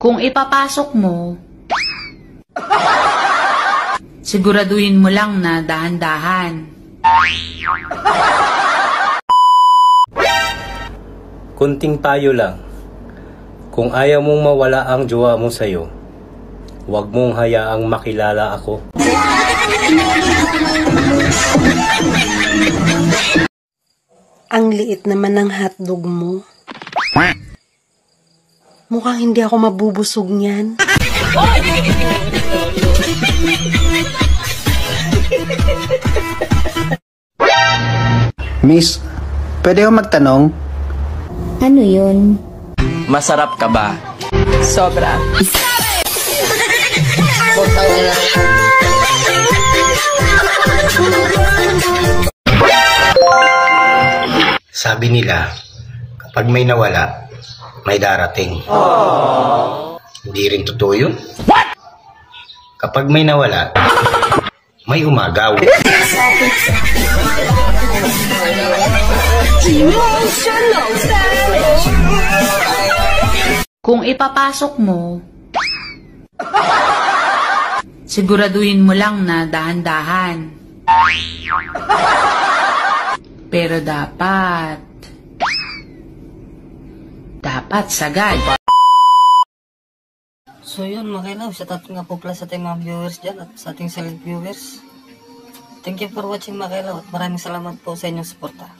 Kung ipapasok mo, siguraduhin mo lang na dahan-dahan. Kunting payo lang. Kung ayaw mong mawala ang jowa mo sa'yo, huwag mong hayaang makilala ako. Ang liit naman ng hotdog mo. Mukhang hindi ako mabubusog niyan. Miss, pwede ko magtanong? Ano yun? Masarap ka ba? Sobra. Sabi nila, kapag may nawala, may darating. Hindi rin totoo yun. What? Kapag may nawala, may umagaw. Kung ipapasok mo, siguraduhin mo lang na dahan-dahan. Pero dapat sagad. So yun mga kailaw, sa tato nga po pala sa ating mga viewers dyan at sa ating silent viewers. Thank you for watching mga kailaw at maraming salamat po sa inyong suporta.